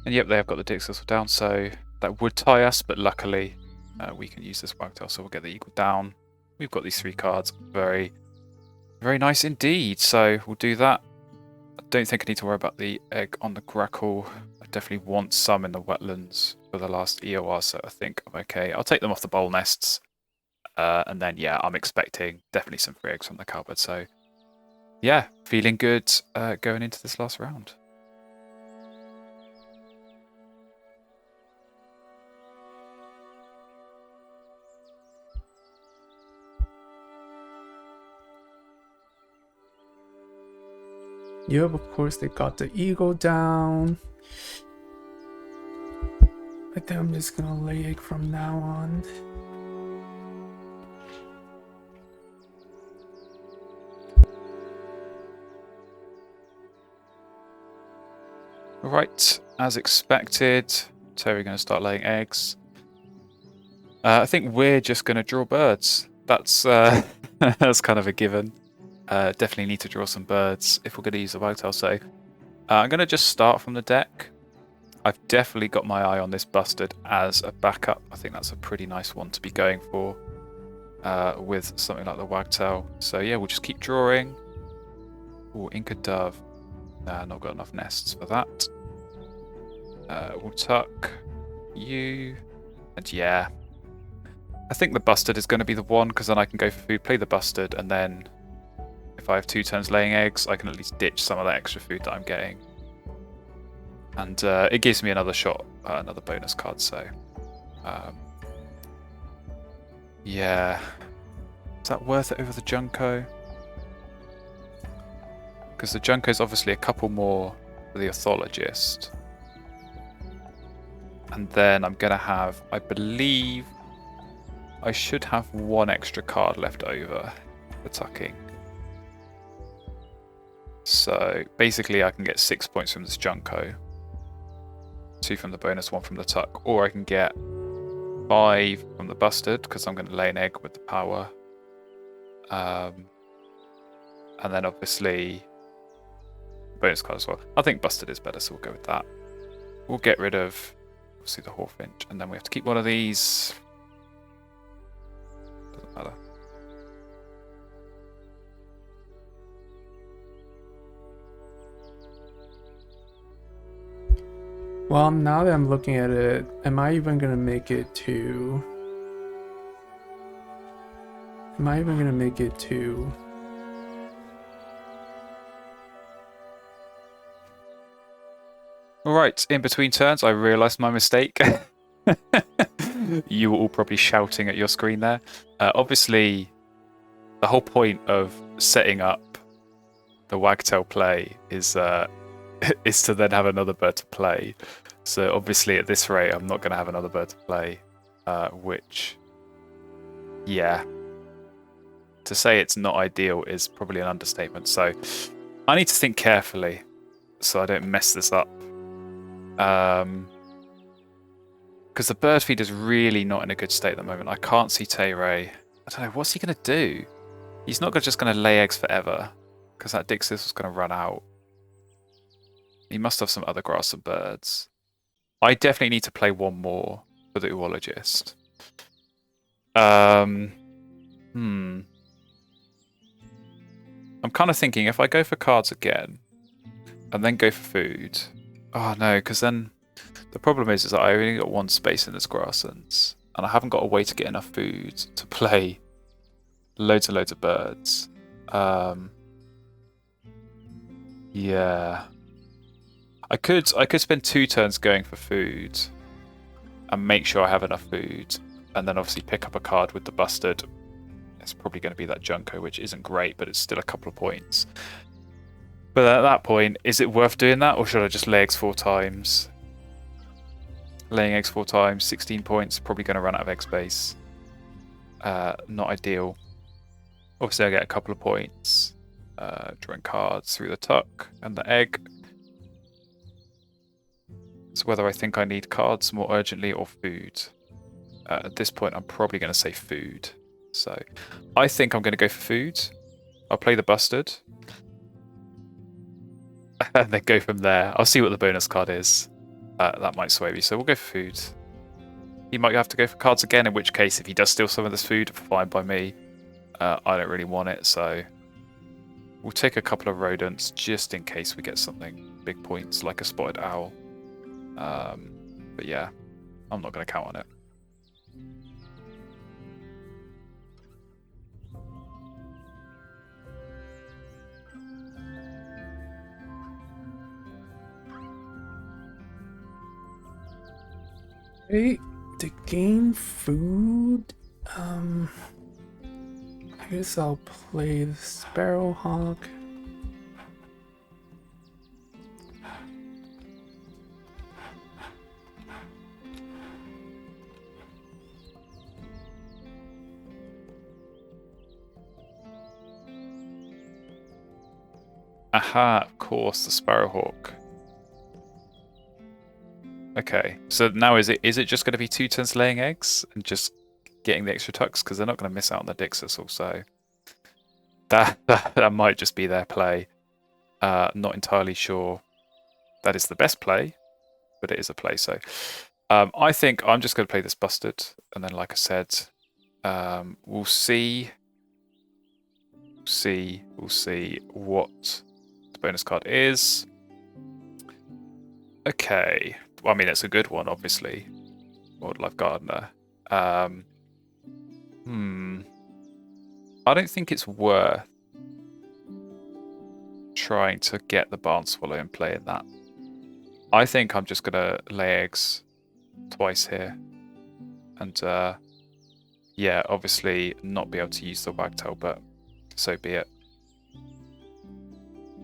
And yep, they have got the Dixis down, so that would tie us, but luckily we can use this Wagtail, so we'll get the Eagle down. We've got these 3 cards. Very, very nice indeed. So we'll do that. I don't think I need to worry about the egg on the Grackle. I definitely want some in the wetlands for the last EOR, so I think I'm okay. I'll take them off the bowl nests. And then, yeah, I'm expecting definitely some free eggs from the cupboard. So, yeah, feeling good going into this last round. Yep, of course they got the Eagle down. I think I'm just gonna lay egg from now on. Right, as expected, Terry going to start laying eggs. I think we're just going to draw birds. That's that's kind of a given. Definitely need to draw some birds if we're going to use the Wagtail. So I'm going to just start from the deck. I've definitely got my eye on this Bustard as a backup. I think that's a pretty nice one to be going for with something like the Wagtail. So yeah, we'll just keep drawing. Oh, Inca Dove. Not got enough nests for that. We'll tuck you, and yeah, I think the Bustard is going to be the one, because then I can go for food, play the Bustard, and then if I have 2 turns laying eggs, I can at least ditch some of that extra food that I'm getting. And it gives me another shot, another bonus card, so... yeah. Is that worth it over the Junko? Because the Junko is obviously a couple more for the Orthologist. And then I'm going to have, I believe, I should have 1 extra card left over for tucking. So basically I can get 6 points from this Junko, 2 from the bonus, 1 from the tuck, or I can get 5 from the Bustard because I'm going to lay an egg with the power. And then obviously bonus card as well. I think Bustard is better, so we'll go with that. We'll get rid of obviously the Hawfinch, and then we have to keep one of these. Doesn't matter. Well, now that I'm looking at it, am I even gonna make it to... Am I even gonna make it to... Alright, in between turns, I realised my mistake. You were all probably shouting at your screen there. Obviously, the whole point of setting up the Wagtail play is is to then have another bird to play. So obviously at this rate I'm not going to have another bird to play, which, yeah, to say it's not ideal is probably an understatement. So I need to think carefully so I don't mess this up, because the bird feed is really not in a good state at the moment. I can't see Tay-Ray. I don't know, what's he going to do? He's not just going to lay eggs forever, because that Dixis was going to run out. He must have some other grass and birds. I definitely need to play 1 more for the Oologist. I'm kind of thinking if I go for cards again and then go for food. Oh no, because then the problem is that I only got 1 space in this grasslands, and I haven't got a way to get enough food to play loads and loads of birds. Yeah. I could spend 2 turns going for food and make sure I have enough food, and then obviously pick up a card with the Bustard. It's probably going to be that Junko, which isn't great, but it's still a couple of points. But at that point, is it worth doing that, or should I just lay eggs 4 times? Laying eggs 4 times, 16 points, probably going to run out of egg space. Not ideal. Obviously I get a couple of points drawing cards through the tuck and the egg. So whether I think I need cards more urgently or food. At this point, I'm probably going to say food. So I think I'm going to go for food. I'll play the Bustard. And then go from there. I'll see what the bonus card is. That might sway me. So we'll go for food. He might have to go for cards again, in which case, if he does steal some of this food, fine by me. I don't really want it, so we'll take a couple of rodents just in case we get something big points like a spotted owl. But yeah, I'm not going to count on it. Hey, to gain food, I guess I'll play the Sparrowhawk. Aha, of course, the Sparrowhawk. Okay, so now is it just going to be 2 turns laying eggs and just getting the extra tucks, because they're not going to miss out on the Dixis also. That might just be their play. Not entirely sure that is the best play, but it is a play. So I think I'm just going to play this Bustard, and then like I said, we'll see what the bonus card is. Okay. Well, I mean, it's a good one, obviously. Wildlife Gardener. I don't think it's worth trying to get the barn swallow and playing that. I think I'm just gonna lay eggs twice here, and yeah, obviously not be able to use the wagtail, but so be it.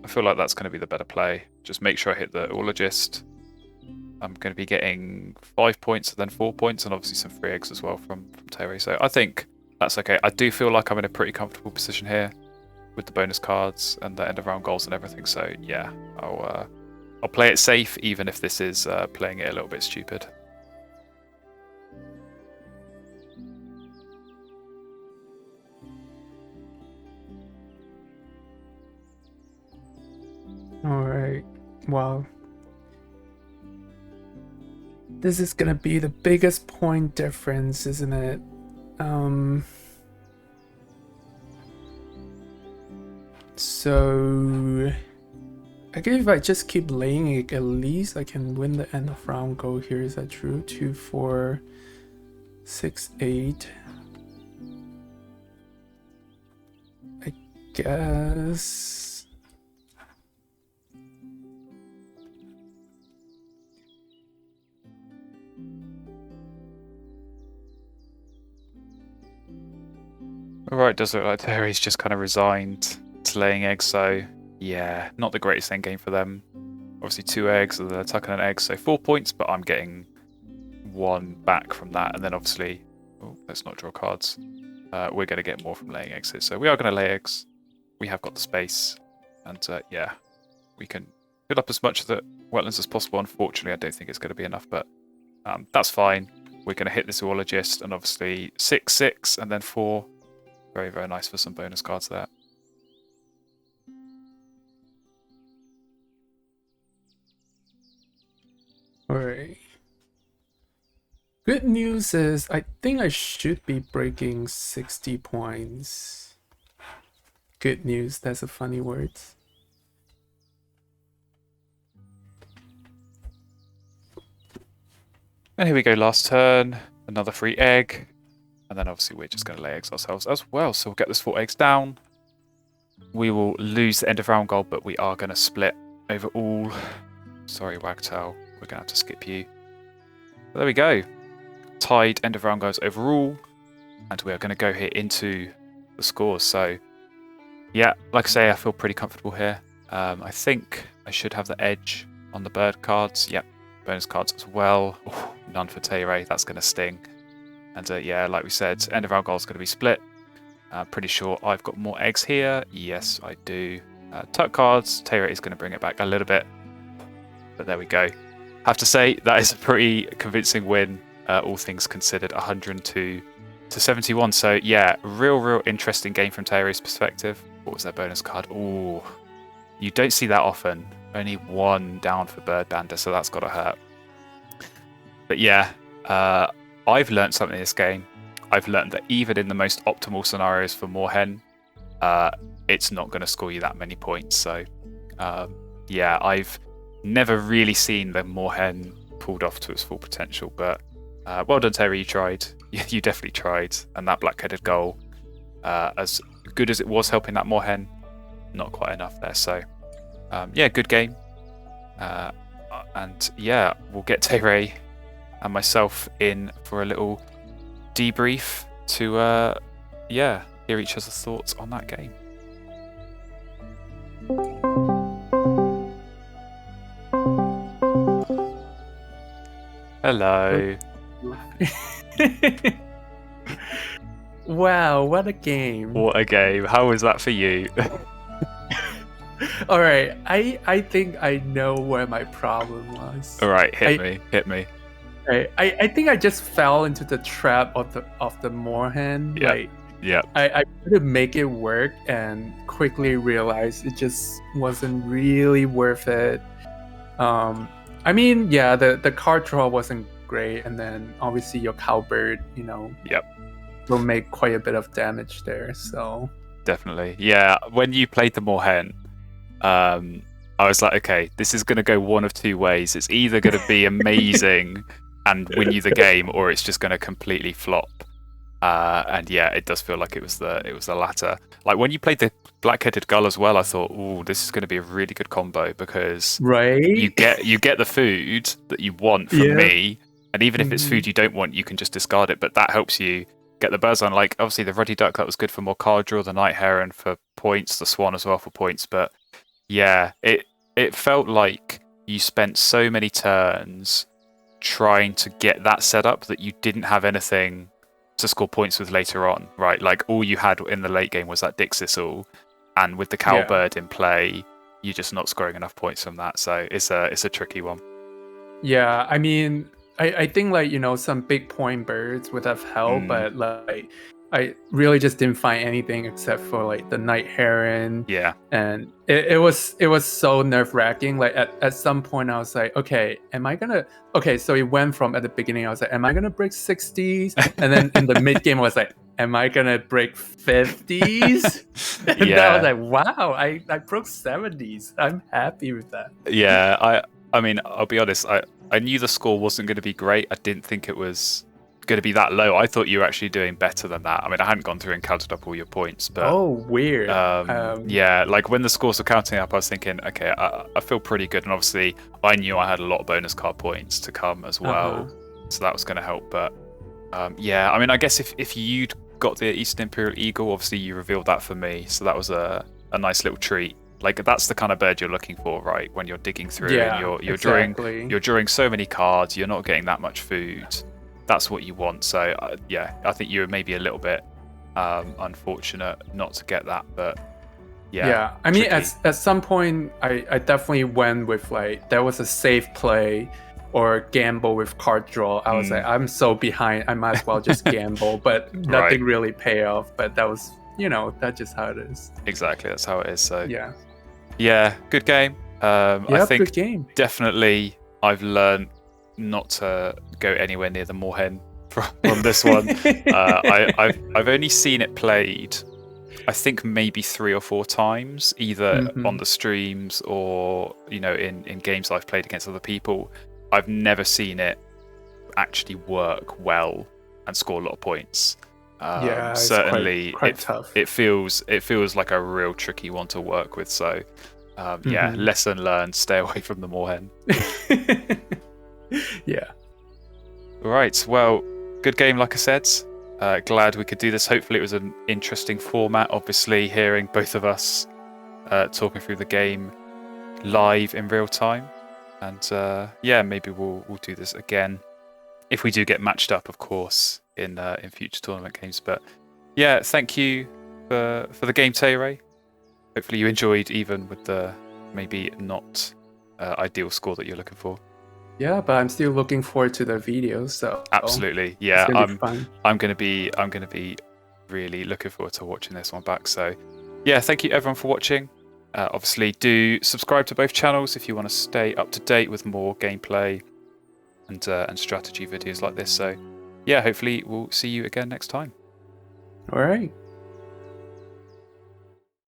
I feel like that's going to be the better play. Just make sure I hit the ologist. I'm going to be getting 5 points and then 4 points, and obviously some free eggs as well from Terry. So I think that's okay. I do feel like I'm in a pretty comfortable position here with the bonus cards and the end of round goals and everything. So yeah, I'll play it safe, even if this is playing it a little bit stupid. Alright, well, this is gonna be the biggest point difference, isn't it? So I guess if I just keep laying it, at least I can win the end of round goal here. Is that true? 2, 4, 6, 8. I guess. Alright, does look like Terry's just kind of resigned to laying eggs, so yeah, not the greatest end game for them. Obviously 2 eggs, and they're tucking an egg, so 4 points, but I'm getting 1 back from that, and then obviously, oh, let's not draw cards. We're going to get more from laying eggs here, so we are going to lay eggs. We have got the space, and yeah, we can fill up as much of the wetlands as possible. Unfortunately, I don't think it's going to be enough, but that's fine. We're going to hit the zoologist, and obviously 6, 6, and then 4. Very, very nice for some bonus cards there. Alright. Good news is I think I should be breaking 60 points. Good news, that's a funny word. And here we go, last turn. Another free egg. And then obviously we're just going to lay eggs ourselves as well. So we'll get this 4 eggs down. We will lose the end of round goal, but we are going to split over all. Sorry, Wagtail. We're going to have to skip you. But there we go. Tied end of round goals overall. And we are going to go here into the scores. So, yeah, like I say, I feel pretty comfortable here. I think I should have the edge on the bird cards. Yep, bonus cards as well. Oh, none for Tayray. That's going to sting. And yeah, like we said, end of our goal is going to be split. Pretty sure I've got more eggs here. Yes, I do. Tuck cards. Tayra is going to bring it back a little bit. But there we go. Have to say, that is a pretty convincing win, all things considered, 102 to 71. So yeah, real interesting game from Tayra's perspective. What was their bonus card? Ooh, you don't see that often. Only 1 down for Bird Bander, so that's got to hurt. But yeah, I've learned something in this game. I've learned that even in the most optimal scenarios for Moorhen, it's not going to score you that many points. So, yeah, I've never really seen the Moorhen pulled off to its full potential. But well done, Terry. You tried. You definitely tried. And that black-headed goal, as good as it was helping that Moorhen, not quite enough there. So, yeah, good game. And yeah, we'll get Terry and myself in for a little debrief to yeah, hear each other's thoughts on that game. Hello. Wow, what a game. What a game. How was that for you? Alright, I think I know where my problem was. Alright, hit me. Right. I think I just fell into the trap of the Moorhen. Yeah. Like, Yeah. I tried to make it work and quickly realized it just wasn't really worth it. I mean, yeah, the card draw wasn't great, and then obviously your cowbird, Yep. will make quite a bit of damage there. So Definitely. Yeah, when you played the Moorhen, I was like, okay, this is going to go one of 2 ways. It's either going to be amazing and win you the game, or it's just going to completely flop. And yeah, it does feel like it was the latter. Like when you played the Black-Headed Gull as well, I thought, "Ooh, this is going to be a really good combo because you Right? get the food that you want from Yeah. me, and even if it's food you don't want, you can just discard it. But that helps you get the birds on. Like obviously the Ruddy Duck, that was good for more card draw. The Night Heron for points, the Swan as well for points. But yeah, it felt like you spent so many turns trying to get that set up that you didn't have anything to score points with later on, right? Like all you had in the late game was that Dixisal, and with the Cowbird in play, you're just not scoring enough points from that. So it's a tricky one. Yeah, I mean, I think like, some big point birds would have helped, but like I really just didn't find anything except for like the Night Heron. Yeah. And it was so nerve-wracking. Like at some point I was like, okay, so it went from at the beginning I was like, am I gonna break 60s? And then in the mid game I was like, am I gonna break 50s? And then I was like, wow, I broke 70s. I'm happy with that. Yeah, I mean, I'll be honest, I knew the score wasn't going to be great. I didn't think it was going to be that low. I thought you were actually doing better than that. I mean, I hadn't gone through and counted up all your points, but weird. yeah, like when the scores were counting up, I was thinking, okay, I feel pretty good, and obviously I knew I had a lot of bonus card points to come as well, so that was going to help. But yeah, I mean, I guess if you'd got the Eastern Imperial Eagle, obviously you revealed that for me, so that was a nice little treat. Like that's the kind of bird you're looking for, right? When you're digging through and you're drawing so many cards, you're not getting that much food. That's what you want. So yeah, I think you were maybe a little bit unfortunate not to get that, but yeah. I mean, at some point, I definitely went with like there was a safe play or gamble with card draw. I was like, I'm so behind, I might as well just gamble, but nothing really pay off. But that was, that's just how it is. Exactly, that's how it is. So yeah, good game. I think good game. Definitely I've learned not to go anywhere near the Moorhen from this one. I've only seen it played, I think maybe 3 or 4 times, either on the streams or in games I've played against other people. I've never seen it actually work well and score a lot of points. Certainly quite tough. It feels like a real tricky one to work with. So yeah, lesson learned: stay away from the Moorhen. Yeah. Right. Well, good game, like I said. Glad we could do this. Hopefully, it was an interesting format. Obviously, hearing both of us talking through the game live in real time, and yeah, maybe we'll do this again if we do get matched up, of course, in future tournament games. But yeah, thank you for the game, Tay-Ray. Hopefully, you enjoyed, even with the maybe not ideal score that you're looking for. Yeah, but I'm still looking forward to the videos. So absolutely, yeah, I'm gonna be really looking forward to watching this one back. So yeah, thank you everyone for watching. Obviously, do subscribe to both channels if you want to stay up to date with more gameplay and strategy videos like this. So yeah, hopefully we'll see you again next time. All right.